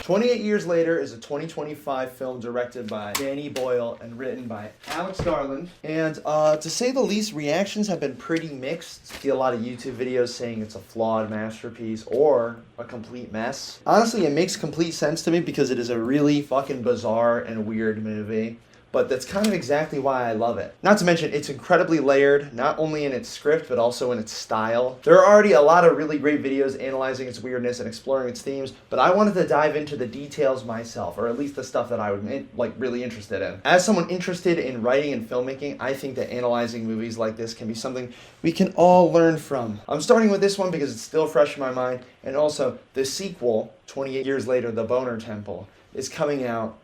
28 Years Later is a 2025 film directed by Danny Boyle and written by Alex Garland. And to say the least, reactions have been pretty mixed. I see a lot of YouTube videos saying it's a flawed masterpiece or a complete mess. Honestly, it makes complete sense to me because it is a really fucking bizarre and weird movie. But that's kind of exactly why I love it. Not to mention, it's incredibly layered, not only in its script, but also in its style. There are already a lot of really great videos analyzing its weirdness and exploring its themes, but I wanted to dive into the details myself, or at least the stuff that I was really interested in. As someone interested in writing and filmmaking, I think that analyzing movies like this can be something we can all learn from. I'm starting with this one because it's still fresh in my mind, and also the sequel, 28 Years Later, The Boner Temple, is coming out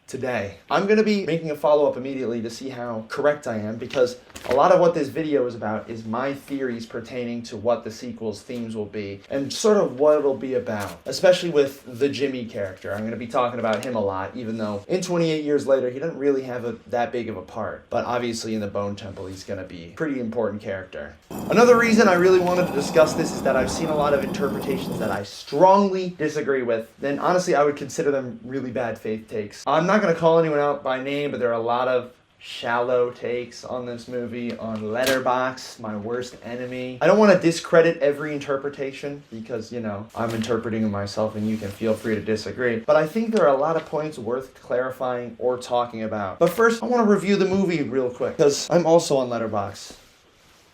today. I'm going to be making a follow-up immediately to see how correct I am, because a lot of what this video is about is my theories pertaining to what the sequel's themes will be and sort of what it'll be about, especially with the Jimmy character. I'm going to be talking about him a lot, even though in 28 Years Later he doesn't really have that big of a part, but obviously in the Bone Temple he's going to be a pretty important character. Another reason I really wanted to discuss this is that I've seen a lot of interpretations that I strongly disagree with, and honestly I would consider them really bad faith takes. I'm not going to call anyone out by name, but there are a lot of shallow takes on this movie on Letterboxd, my worst enemy. I don't want to discredit every interpretation because, you know, I'm interpreting it myself and you can feel free to disagree. But I think there are a lot of points worth clarifying or talking about. But first, I want to review the movie real quick because I'm also on Letterboxd.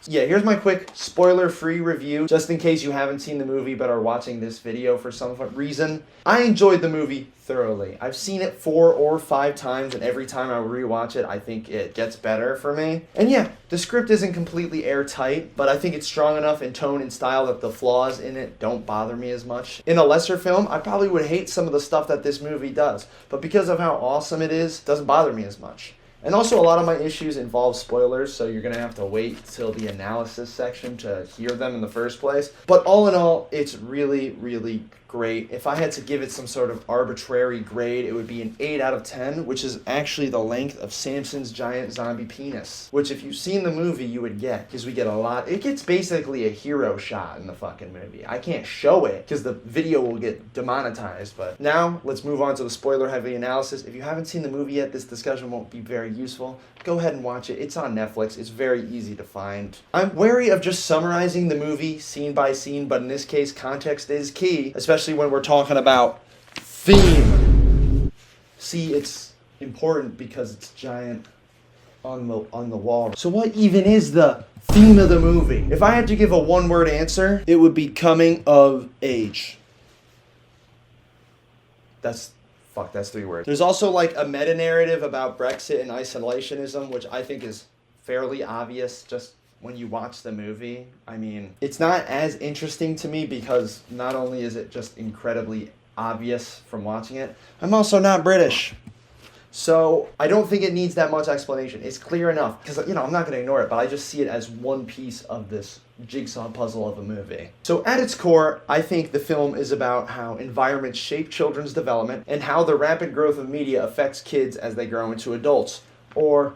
Yeah, here's my quick spoiler-free review, just in case you haven't seen the movie but are watching this video for some reason. I enjoyed the movie thoroughly. I've seen it 4 or 5 times, and every time I rewatch it, I think it gets better for me. And yeah, the script isn't completely airtight, but I think it's strong enough in tone and style that the flaws in it don't bother me as much. In a lesser film, I probably would hate some of the stuff that this movie does, but because of how awesome it is, it doesn't bother me as much. And also, a lot of my issues involve spoilers, so you're going to have to wait till the analysis section to hear them in the first place. But all in all, it's really, really great. If I had to give it some sort of arbitrary grade, it would be an 8 out of 10, which is actually the length of Samson's giant zombie penis. Which, if you've seen the movie, you would get, because we get a lot. It gets basically a hero shot in the fucking movie. I can't show it, because the video will get demonetized. But now, let's move on to the spoiler-heavy analysis. If you haven't seen the movie yet, this discussion won't be very useful. Go ahead and watch it. It's on Netflix. It's very easy to find. I'm wary of just summarizing the movie scene by scene, but in this case, context is key, especially when we're talking about theme. See, it's important because it's giant on the wall. So what even is the theme of the movie? If I had to give a one-word answer, it would be coming of age. That's 3 words. There's also like a meta-narrative about Brexit and isolationism, which I think is fairly obvious just when you watch the movie. I mean, it's not as interesting to me because not only is it just incredibly obvious from watching it, I'm also not British. So I don't think it needs that much explanation. It's clear enough because, you know, I'm not going to ignore it, but I just see it as one piece of this jigsaw puzzle of a movie. So at its core, I think the film is about how environments shape children's development and how the rapid growth of media affects kids as they grow into adults, or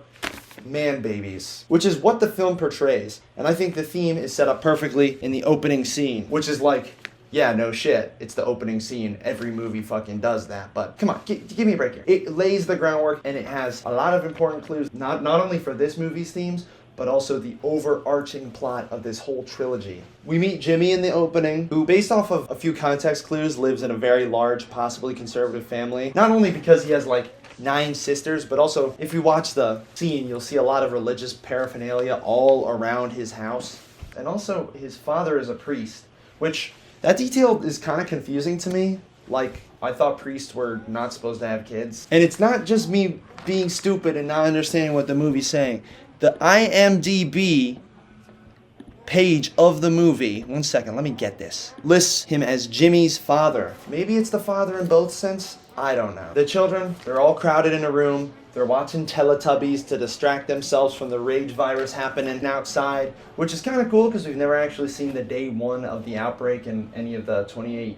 man babies, which is what the film portrays. And I think the theme is set up perfectly in the opening scene, which is like, yeah, no shit, it's the opening scene. Every movie fucking does that, but come on, give me a break here. It lays the groundwork and it has a lot of important clues, not only for this movie's themes, but also the overarching plot of this whole trilogy. We meet Jimmy in the opening, who, based off of a few context clues, lives in a very large, possibly conservative family. Not only because he has like 9 sisters, but also if you watch the scene, you'll see a lot of religious paraphernalia all around his house. And also, his father is a priest, which that detail is kind of confusing to me. Like, I thought priests were not supposed to have kids. And it's not just me being stupid and not understanding what the movie's saying. The IMDb page of the movie, one second, let me get this, lists him as Jimmy's father. Maybe it's the father in both sense? I don't know. The children, they're all crowded in a room. They're watching Teletubbies to distract themselves from the rage virus happening outside, which is kind of cool because we've never actually seen the day 1 of the outbreak in any of the 28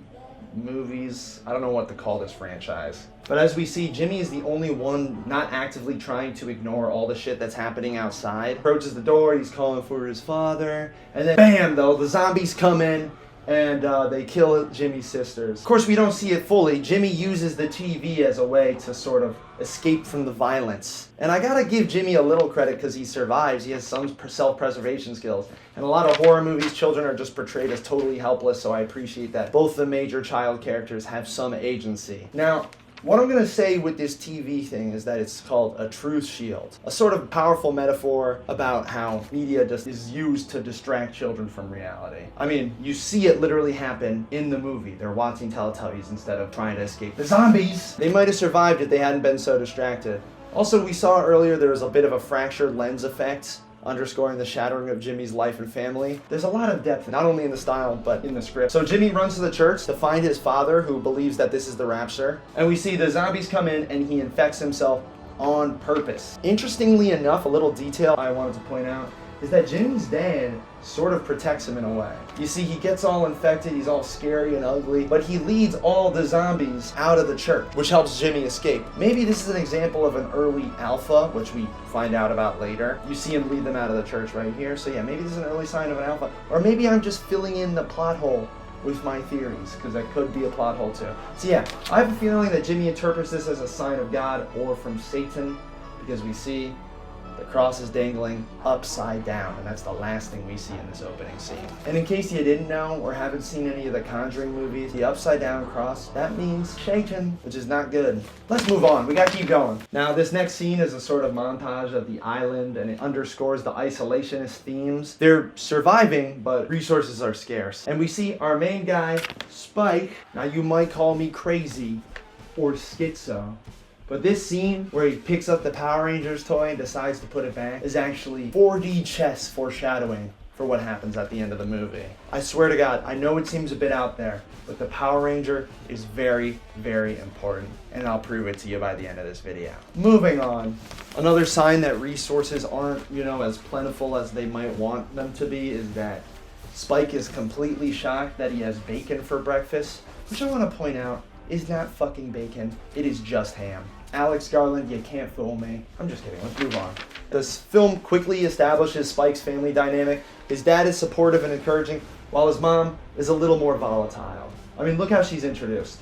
movies. I don't know what to call this franchise. But as we see, Jimmy is the only one not actively trying to ignore all the shit that's happening outside. Approaches the door, he's calling for his father, and then BAM, though, the zombies come in, and they kill Jimmy's sisters. Of course, we don't see it fully. Jimmy uses the TV as a way to sort of escape from the violence. And I gotta give Jimmy a little credit because he survives. He has some self-preservation skills. And a lot of horror movies, children are just portrayed as totally helpless, so I appreciate that both the major child characters have some agency. Now, what I'm going to say with this TV thing is that it's called a truth shield. A sort of powerful metaphor about how media just is used to distract children from reality. I mean, you see it literally happen in the movie. They're watching Teletubbies instead of trying to escape the zombies. They might have survived if they hadn't been so distracted. Also, we saw earlier there was a bit of a fractured lens effect, underscoring the shattering of Jimmy's life and family. There's a lot of depth, not only in the style, but in the script. So Jimmy runs to the church to find his father, who believes that this is the rapture. And we see the zombies come in, and he infects himself on purpose. Interestingly enough, a little detail I wanted to point out is that Jimmy's dad sort of protects him in a way. You see, he gets all infected, he's all scary and ugly, but he leads all the zombies out of the church, which helps Jimmy escape. Maybe this is an example of an early alpha, which we find out about later. You see him lead them out of the church right here, so yeah, maybe this is an early sign of an alpha. Or maybe I'm just filling in the plot hole with my theories, because that could be a plot hole too. So yeah, I have a feeling that Jimmy interprets this as a sign of God or from Satan, because we see the cross is dangling upside down, and that's the last thing we see in this opening scene. And in case you didn't know or haven't seen any of the Conjuring movies, the upside down cross, that means Satan, which is not good. Let's move on. We gotta keep going. Now, this next scene is a sort of montage of the island, and it underscores the isolationist themes. They're surviving, but resources are scarce. And we see our main guy, Spike. Now, you might call me crazy or schizo, but this scene where he picks up the Power Rangers toy and decides to put it back is actually 4D chess foreshadowing for what happens at the end of the movie. I swear to God, I know it seems a bit out there, but the Power Ranger is very, very important, and I'll prove it to you by the end of this video. Moving on. Another sign that resources aren't, as plentiful as they might want them to be is that Spike is completely shocked that he has bacon for breakfast, which I want to point out is not fucking bacon. It is just ham. Alex Garland, you can't fool me. I'm just kidding, let's move on. This film quickly establishes Spike's family dynamic. His dad is supportive and encouraging, while his mom is a little more volatile. I mean, look how she's introduced.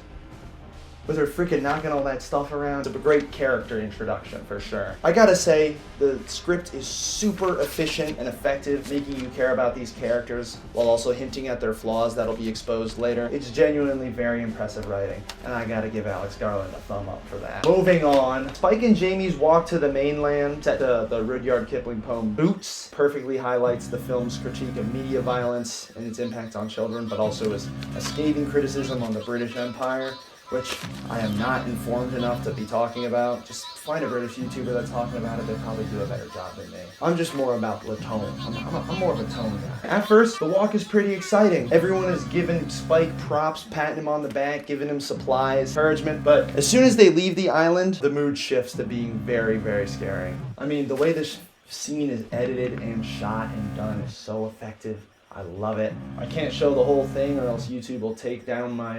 With her freaking knocking all that stuff around. It's a great character introduction, for sure. I gotta say, the script is super efficient and effective, making you care about these characters, while also hinting at their flaws that'll be exposed later. It's genuinely very impressive writing, and I gotta give Alex Garland a thumb up for that. Moving on. Spike and Jamie's walk to the mainland, set to the Rudyard Kipling poem Boots, perfectly highlights the film's critique of media violence and its impact on children, but also is a scathing criticism on the British Empire, which I am not informed enough to be talking about. Just find a British YouTuber that's talking about it, they'll probably do a better job than me. I'm just more about the tone. I'm more of a tone guy. At first, the walk is pretty exciting. Everyone is giving Spike props, patting him on the back, giving him supplies, encouragement, but as soon as they leave the island, the mood shifts to being very, very scary. I mean, the way this scene is edited and shot and done is so effective. I love it. I can't show the whole thing or else YouTube will take down my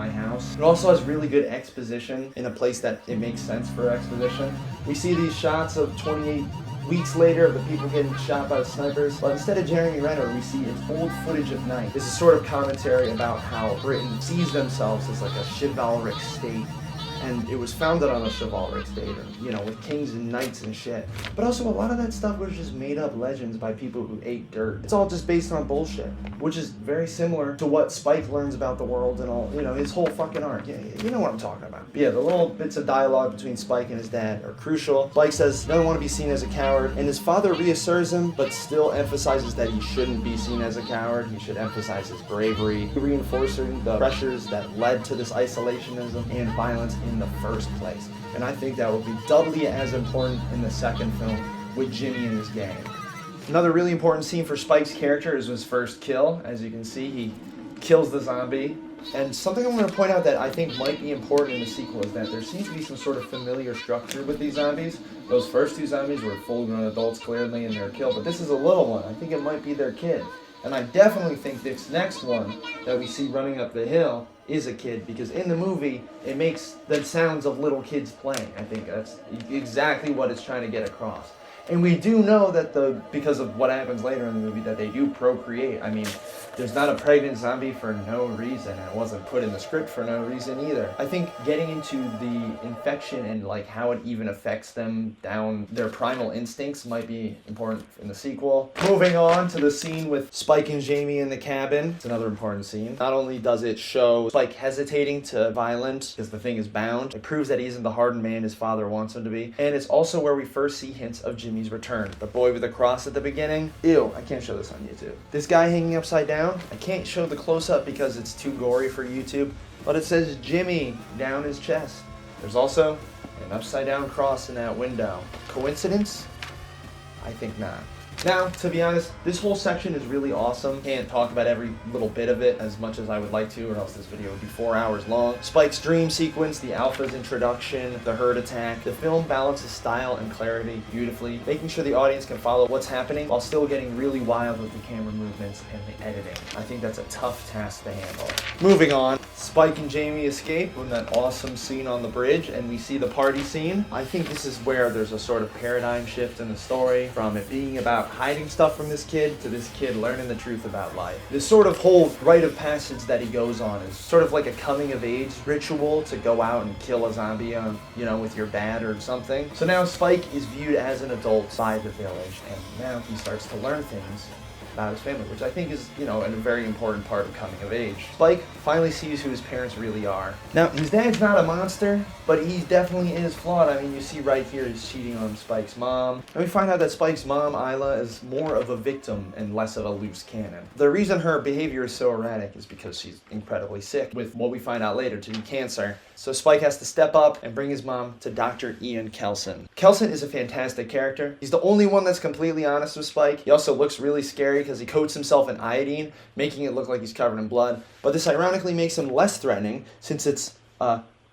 house. It also has really good exposition in a place that it makes sense for exposition. We see these shots of 28 weeks later of the people getting shot by the snipers, but instead of Jeremy Renner, we see it's old footage of night. This is sort of commentary about how Britain sees themselves as like a chivalric state, and it was founded on a chivalric state, with kings and knights and shit. But also, a lot of that stuff was just made up legends by people who ate dirt. It's all just based on bullshit, which is very similar to what Spike learns about the world and all, his whole fucking arc. Yeah, you know what I'm talking about. But yeah, the little bits of dialogue between Spike and his dad are crucial. Spike says he doesn't want to be seen as a coward, and his father reassures him, but still emphasizes that he shouldn't be seen as a coward. He should emphasize his bravery, reinforcing the pressures that led to this isolationism and violence in the first place. And I think that will be doubly as important in the second film with Jimmy and his gang. Another really important scene for Spike's character is his first kill. As you can see, he kills the zombie. And something I want to point out that I think might be important in the sequel is that there seems to be some sort of familiar structure with these zombies. Those first two zombies were full-grown adults clearly in their kill, but this is a little one. I think it might be their kid. And I definitely think this next one that we see running up the hill is a kid, because in the movie, it makes the sounds of little kids playing. I think that's exactly what it's trying to get across. And we do know that because of what happens later in the movie, that they do procreate. I mean, There's not a pregnant zombie for no reason, and it wasn't put in the script for no reason either. I think getting into the infection and like how it even affects them down their primal instincts might be important in the sequel. Moving on to the scene with Spike and Jamie in the cabin. It's another important scene. Not only does it show Spike hesitating to violence because the thing is bound, it proves that he isn't the hardened man his father wants him to be. And it's also where we first see hints of Jimmy's return. The boy with the cross at the beginning. Ew, I can't show this on YouTube. This guy hanging upside down. I can't show the close-up because it's too gory for YouTube, but it says Jimmy down his chest. There's also an upside-down cross in that window. Coincidence? I think not. Now, to be honest, this whole section is really awesome. Can't talk about every little bit of it as much as I would like to, or else this video would be 4 hours long. Spike's dream sequence, the Alpha's introduction, the herd attack. The film balances style and clarity beautifully, making sure the audience can follow what's happening while still getting really wild with the camera movements and the editing. I think that's a tough task to handle. Moving on, Spike and Jamie escape from that awesome scene on the bridge, and we see the party scene. I think this is where there's a sort of paradigm shift in the story, from it being about hiding stuff from this kid to this kid learning the truth about life. This sort of whole rite of passage that he goes on is sort of like a coming of age ritual to go out and kill a zombie on, with your dad or something. So now Spike is viewed as an adult by the village, and now he starts to learn things about his family, which I think is, a very important part of coming of age. Spike finally sees who his parents really are. Now, his dad's not a monster, but he definitely is flawed. I mean, you see right here he's cheating on Spike's mom. And we find out that Spike's mom, Isla, is more of a victim and less of a loose cannon. The reason her behavior is so erratic is because she's incredibly sick with what we find out later to be cancer. So Spike has to step up and bring his mom to Dr. Ian Kelson. Kelson is a fantastic character. He's the only one that's completely honest with Spike. He also looks really scary because he coats himself in iodine, making it look like he's covered in blood. But this ironically makes him less threatening since it's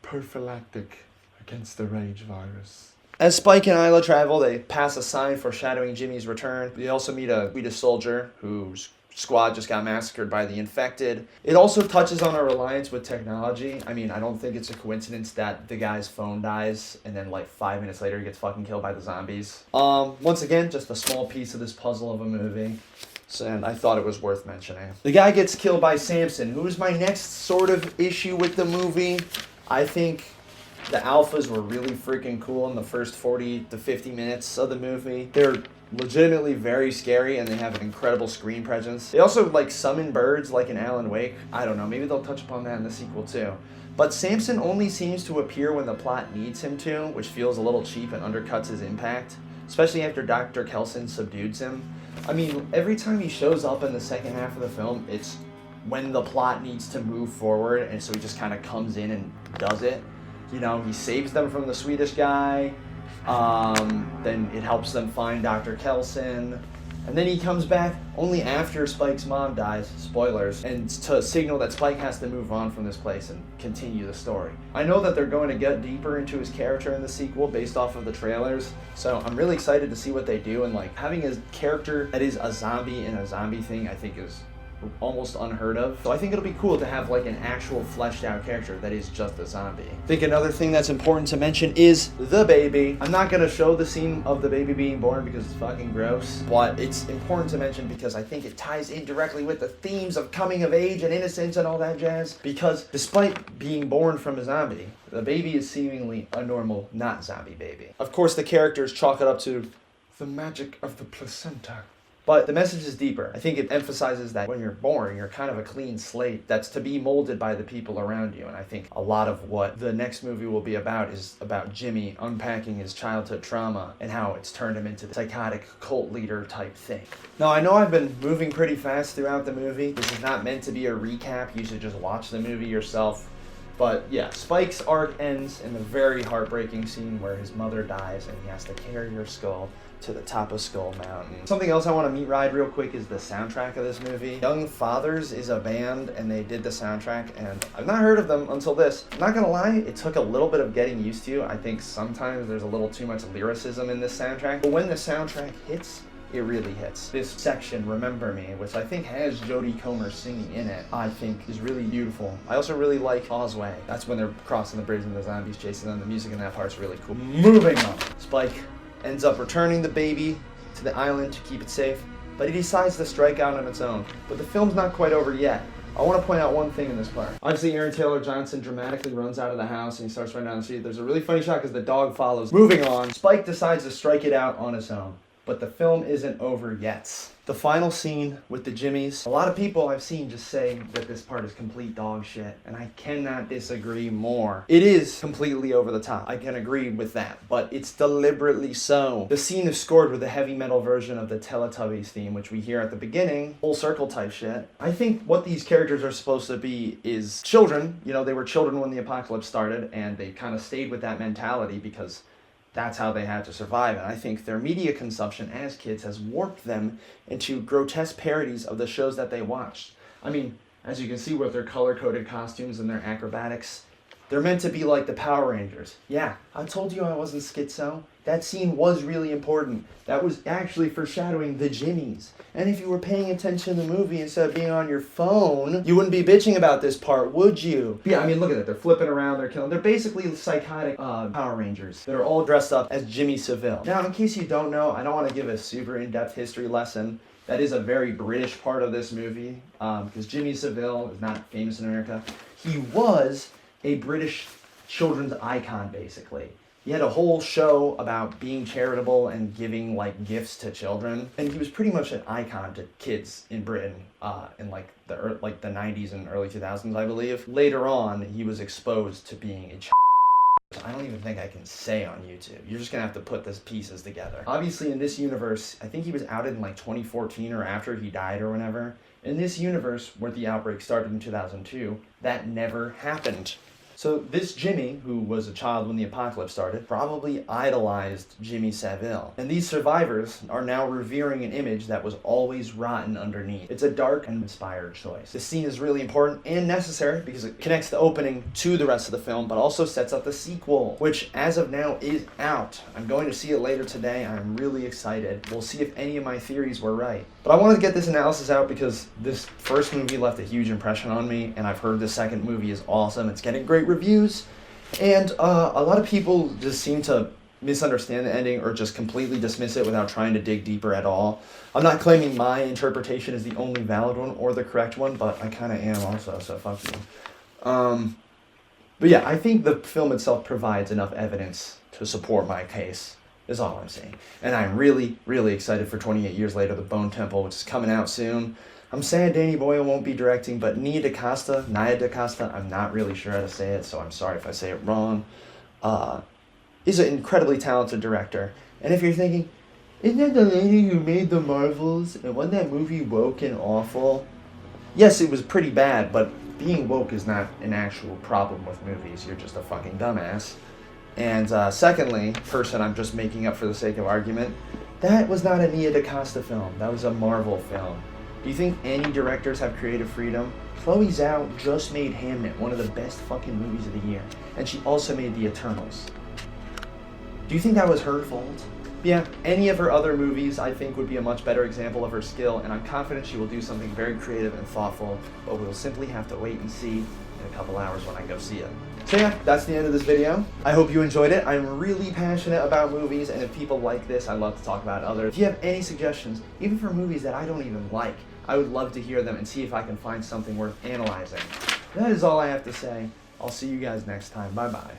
prophylactic against the rage virus. As Spike and Isla travel, they pass a sign foreshadowing Jimmy's return. They also meet a soldier whose squad just got massacred by the infected. It also touches on our reliance with technology. I mean, I don't think it's a coincidence that the guy's phone dies and then like 5 minutes later he gets fucking killed by the zombies. Once again, just a small piece of this puzzle of a movie. And I thought it was worth mentioning. The guy gets killed by Samson, who is my next sort of issue with the movie. I think the Alphas were really freaking cool in the first 40 to 50 minutes of the movie. They're legitimately very scary, and they have an incredible screen presence. They also summon birds like in Alan Wake. I don't know, maybe they'll touch upon that in the sequel too. But Samson only seems to appear when the plot needs him to, which feels a little cheap and undercuts his impact, especially after Dr. Kelson subdues him. I mean, every time he shows up in the second half of the film, it's when the plot needs to move forward, and so he just kind of comes in and does it. He saves them from the Swedish guy, then it helps them find Dr. Kelson, and then he comes back only after Spike's mom dies, spoilers, and to signal that Spike has to move on from this place and continue the story. I know that they're going to get deeper into his character in the sequel based off of the trailers, so I'm really excited to see what they do, and having a character that is a zombie in a zombie thing I think is almost unheard of. So I think it'll be cool to have an actual fleshed out character that is just a zombie. I think another thing that's important to mention is the baby. I'm not gonna show the scene of the baby being born because it's fucking gross, but it's important to mention because I think it ties in directly with the themes of coming of age and innocence and all that jazz, because despite being born from a zombie, the baby is seemingly a normal, not zombie baby. Of course, the characters chalk it up to the magic of the placenta. But the message is deeper. I think it emphasizes that when you're born, you're kind of a clean slate that's to be molded by the people around you. And I think a lot of what the next movie will be about is about Jimmy unpacking his childhood trauma and how it's turned him into the psychotic cult leader type thing. Now, I know I've been moving pretty fast throughout the movie. This is not meant to be a recap. You should just watch the movie yourself. But yeah, Spike's arc ends in the very heartbreaking scene where his mother dies and he has to carry her skull to the top of Skull Mountain. Something else I want to meet ride real quick is the soundtrack of this movie. Young Fathers is a band and they did the soundtrack, and I've not heard of them until this. I'm not gonna lie, it took a little bit of getting used to. I think sometimes there's a little too much lyricism in this soundtrack, but when the soundtrack hits, it really hits. This section, Remember Me, which I think has Jodie Comer singing in it, I think is really beautiful. I also really like Causeway. That's when they're crossing the bridge and the zombies chasing them. The music in that part's really cool. Moving on. Spike ends up returning the baby to the island to keep it safe, but he decides to strike out on its own. But the film's not quite over yet. I want to point out one thing in this part. Obviously, Aaron Taylor Johnson dramatically runs out of the house and he starts running down the street. There's a really funny shot because the dog follows. Moving on, Spike decides to strike it out on his own. But the film isn't over yet. The final scene with the Jimmies. A lot of people I've seen just say that this part is complete dog shit, and I cannot disagree more. It is completely over the top. I can agree with that, but it's deliberately so. The scene is scored with a heavy metal version of the Teletubbies theme, which we hear at the beginning. Full circle type shit. I think what these characters are supposed to be is children. You know, they were children when the apocalypse started, and they kind of stayed with that mentality because that's how they had to survive. And I think their media consumption as kids has warped them into grotesque parodies of the shows that they watched. I mean, as you can see with their color-coded costumes and their acrobatics, they're meant to be like the Power Rangers. Yeah, I told you I wasn't schizo. That scene was really important. That was actually foreshadowing the Jimmies. And if you were paying attention to the movie instead of being on your phone, you wouldn't be bitching about this part, would you? Yeah, I mean, look at it. They're flipping around, they're killing. They're basically psychotic Power Rangers that are all dressed up as Jimmy Savile. Now, in case you don't know, I don't want to give a super in-depth history lesson. That is a very British part of this movie, because Jimmy Savile is not famous in America. He was a British children's icon, basically. He had a whole show about being charitable and giving like gifts to children, and he was pretty much an icon to kids in Britain in like the 90s and early 2000s, I believe. Later on, he was exposed to being a I don't even think I can say on YouTube. You're just gonna have to put these pieces together. Obviously, in this universe, I think he was outed in like 2014 or after he died or whenever. In this universe, where the outbreak started in 2002, that never happened. So this Jimmy, who was a child when the apocalypse started, probably idolized Jimmy Savile. And these survivors are now revering an image that was always rotten underneath. It's a dark and inspired choice. This scene is really important and necessary because it connects the opening to the rest of the film, but also sets up the sequel, which as of now is out. I'm going to see it later today. I'm really excited. We'll see if any of my theories were right. But I wanted to get this analysis out because this first movie left a huge impression on me, and I've heard the second movie is awesome. It's getting great reviews, and a lot of people just seem to misunderstand the ending or just completely dismiss it without trying to dig deeper at all. I'm not claiming my interpretation is the only valid one or the correct one, but I kind of am also, so fuck you. But yeah, I think the film itself provides enough evidence to support my case, is all I'm saying. And I'm really, really excited for 28 Years Later, The Bone Temple, which is coming out soon. I'm sad Danny Boyle won't be directing, but Nia DaCosta, I'm not really sure how to say it, so I'm sorry if I say it wrong, is an incredibly talented director. And if you're thinking, isn't that the lady who made The Marvels, and wasn't that movie woke and awful? Yes, it was pretty bad, but being woke is not an actual problem with movies. You're just a fucking dumbass. And secondly, person I'm just making up for the sake of argument, that was not a Nia DaCosta film. That was a Marvel film. Do you think any directors have creative freedom? Chloe Zhao just made Hamnet, one of the best fucking movies of the year. And she also made The Eternals. Do you think that was her fault? Yeah, any of her other movies I think would be a much better example of her skill, and I'm confident she will do something very creative and thoughtful, but we'll simply have to wait and see in a couple hours when I go see it. So yeah, that's the end of this video. I hope you enjoyed it. I'm really passionate about movies, and if people like this, I love to talk about others. If you have any suggestions, even for movies that I don't even like, I would love to hear them and see if I can find something worth analyzing. That is all I have to say. I'll see you guys next time. Bye-bye.